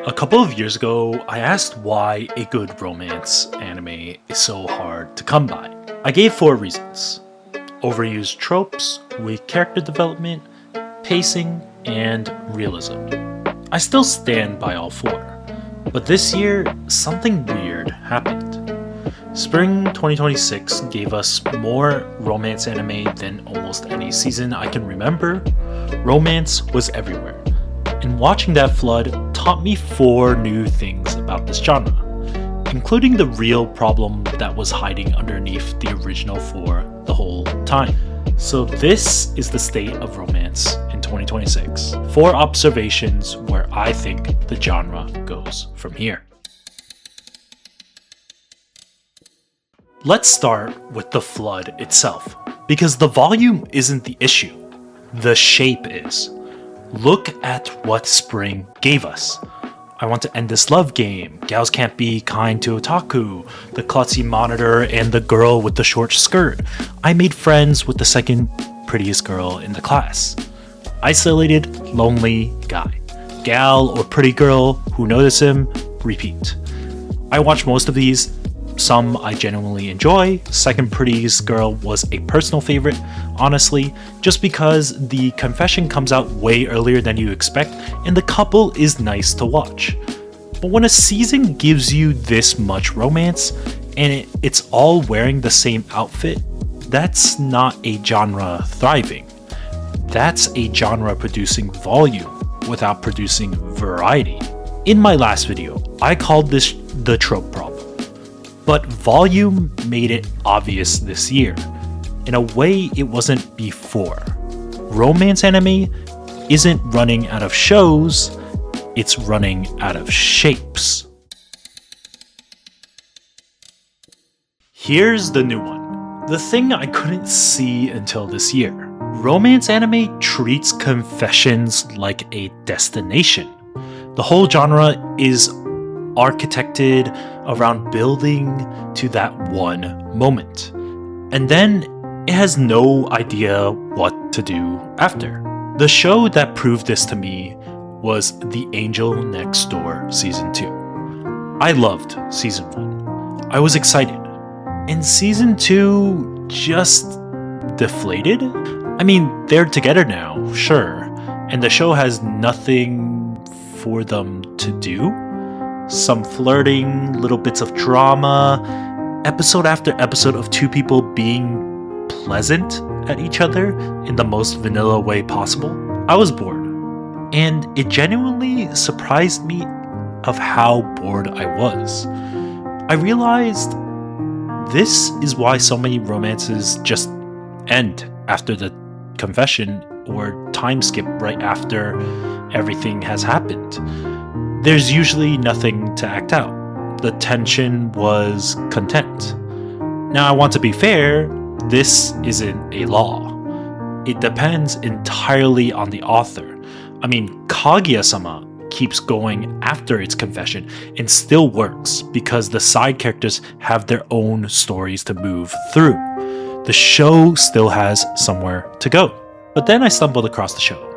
A couple of years ago, I asked why a good romance anime is so hard to come by. I gave 4 reasons: overused tropes, weak character development, pacing, and realism. I still stand by all 4, but this year, something weird happened. Spring 2026 gave us more romance anime than almost any season I can remember. Romance was everywhere, and watching that flood taught me 4 new things about this genre, including the real problem that was hiding underneath the original 4 the whole time. So this is the state of romance in 2026. 4 observations where I think the genre goes from here. Let's start with the flood itself, because the volume isn't the issue, the shape is. Look at what spring gave us. I want to end this love game, gals can't be kind to otaku, the klutzy monitor, and the girl with the short skirt. I made friends with the second prettiest girl in the class. Isolated, lonely guy. Gal or pretty girl who notice him, repeat. I watched most of these. Some I genuinely enjoy. Second prettiest girl was a personal favorite, honestly, just because the confession comes out way earlier than you expect and the couple is nice to watch. But when a season gives you this much romance and it's all wearing the same outfit, that's not a genre thriving. That's a genre producing volume without producing variety. In my last video, I called this the trope problem. But volume made it obvious this year, in a way it wasn't before. Romance anime isn't running out of shows, it's running out of shapes. Here's the new one, the thing I couldn't see until this year. Romance anime treats confessions like a destination. The whole genre is architected around building to that one moment, and then it has no idea what to do after. The show that proved this to me was The Angel Next Door Season 2. I loved Season 1. I was excited. And Season 2 just deflated? I mean, they're together now, sure, and the show has nothing for them to do. Some flirting, little bits of drama, episode after episode of 2 people being pleasant at each other in the most vanilla way possible. I was bored, and it genuinely surprised me of how bored I was. I realized this is why so many romances just end after the confession or time skip right after everything has happened. There's usually nothing to act out. The tension was content. Now, I want to be fair, this isn't a law. It depends entirely on the author. I mean, Kaguya-sama keeps going after its confession and still works because the side characters have their own stories to move through. The show still has somewhere to go. But then I stumbled across the show.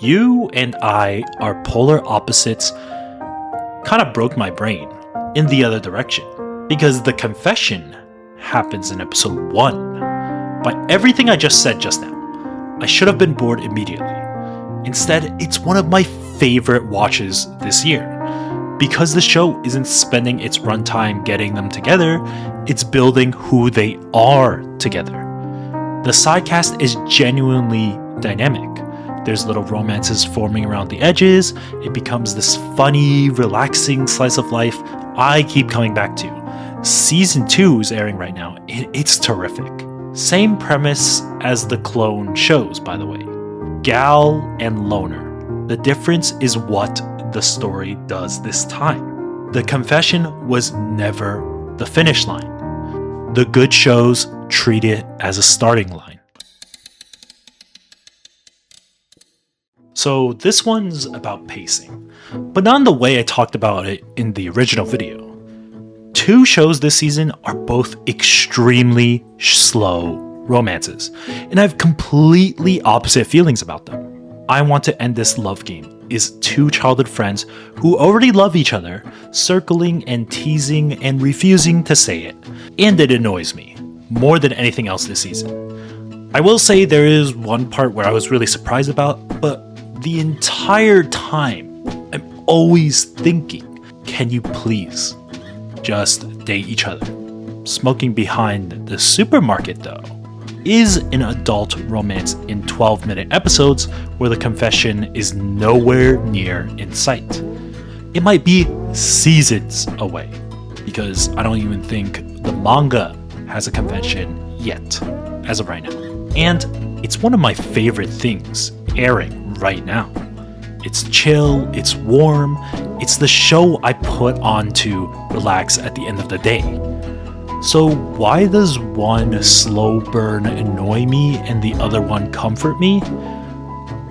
You and I are polar opposites kind of broke my brain in the other direction, because the confession happens in episode 1. By everything I just said just now, I should have been bored immediately. Instead, it's one of my favorite watches this year. Because the show isn't spending its runtime getting them together, it's building who they are together. The side cast is genuinely dynamic. There's little romances forming around the edges. It becomes this funny, relaxing slice of life I keep coming back to. Season 2 is airing right now, and it's terrific. Same premise as the clone shows, by the way. Gal and loner. The difference is what the story does this time. The confession was never the finish line. The good shows treat it as a starting line. So this one's about pacing, but not in the way I talked about it in the original video. 2 shows this season are both extremely slow romances, and I have completely opposite feelings about them. I Want to End This Love Game is two childhood friends who already love each other, circling and teasing and refusing to say it. And it annoys me more than anything else this season. I will say there is one part where I was really surprised about, but the entire time I'm always thinking, can you please just date each other? Smoking Behind the Supermarket, though, is an adult romance in 12-minute episodes where the confession is nowhere near in sight. It might be seasons away, because I don't even think the manga has a confession yet, as of right now. And it's one of my favorite things airing right now. It's chill, it's warm, it's the show I put on to relax at the end of the day. So why does one slow burn annoy me and the other one comfort me?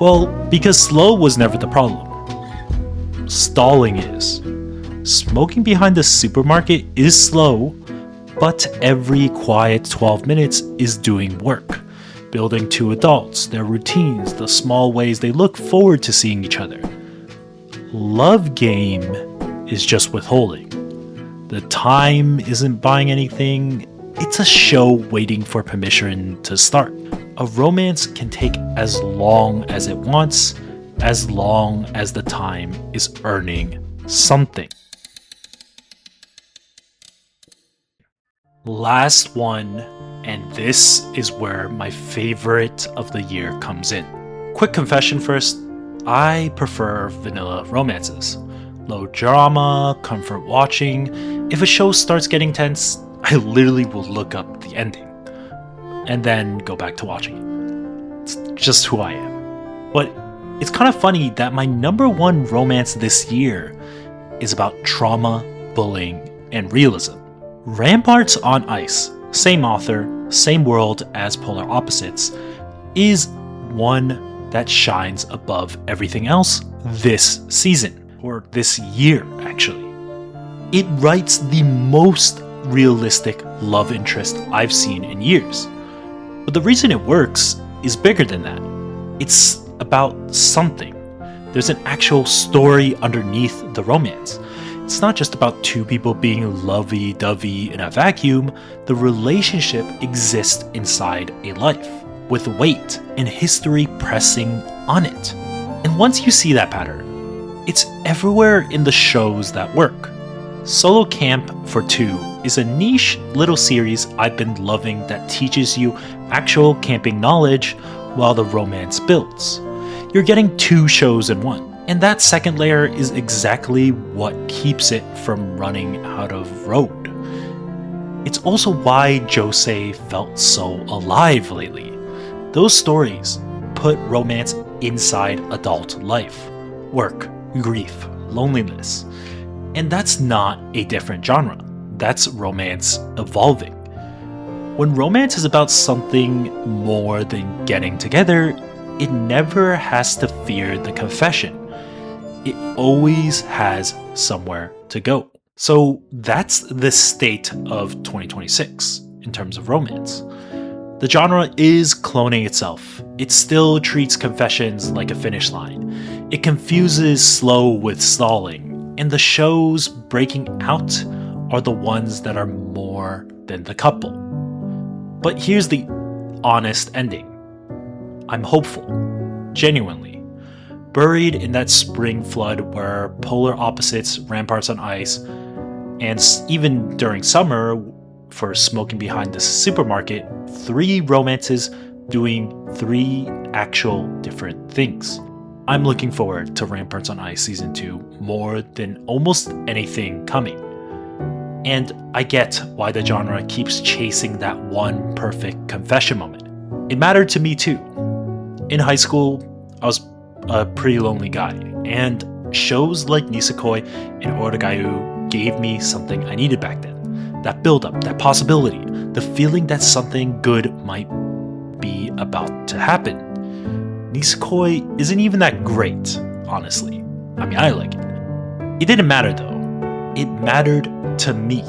Well, because slow was never the problem. Stalling is. Smoking Behind the Supermarket is slow, but every quiet 12 minutes is doing work. Building two adults, their routines, the small ways they look forward to seeing each other. Love Game is just withholding. The time isn't buying anything, it's a show waiting for permission to start. A romance can take as long as it wants, as long as the time is earning something. Last one, and this is where my favorite of the year comes in. Quick confession first, I prefer vanilla romances. Low drama, comfort watching. If a show starts getting tense, I literally will look up the ending and then go back to watching it. It's just who I am. But it's kind of funny that my number one romance this year is about trauma, bullying, and realism. Ramparts on Ice, same author, same world as Polar Opposites, is one that shines above everything else this season. Or this year, actually. It writes the most realistic love interest I've seen in years. But the reason it works is bigger than that. It's about something. There's an actual story underneath the romance. It's not just about two people being lovey-dovey in a vacuum. The relationship exists inside a life, with weight and history pressing on it. And once you see that pattern, it's everywhere in the shows that work. Solo Camp for Two is a niche little series I've been loving that teaches you actual camping knowledge while the romance builds. You're getting two shows in one, and that second layer is exactly what keeps it from running out of road. It's also why Josei felt so alive lately. Those stories put romance inside adult life, work, grief, loneliness. And that's not a different genre. That's romance evolving. When romance is about something more than getting together, it never has to fear the confession. It always has somewhere to go. So that's the state of 2026 in terms of romance. The genre is cloning itself. It still treats confessions like a finish line. It confuses slow with stalling, and the shows breaking out are the ones that are more than the couple. But here's the honest ending. I'm hopeful, genuinely. Buried in that spring flood where Polar Opposites, Ramparts on Ice, and even during summer for Smoking Behind the Supermarket, 3 romances doing 3 actual different things. I'm looking forward to Ramparts on Ice Season 2 more than almost anything coming. And I get why the genre keeps chasing that one perfect confession moment. It mattered to me too. In high school, I was a pretty lonely guy, and shows like Nisekoi and Oragayu gave me something I needed back then. That build-up, that possibility, the feeling that something good might be about to happen. Nisekoi isn't even that great, honestly. I mean, I like it. It didn't matter though. It mattered to me.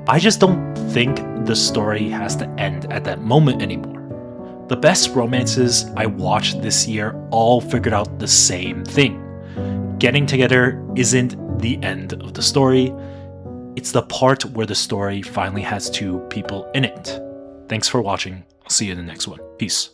I just don't think the story has to end at that moment anymore. The best romances I watched this year all figured out the same thing. getting together isn't the end of the story. It's the part where the story finally has two people in it. Thanks for watching. I'll see you in the next one. Peace.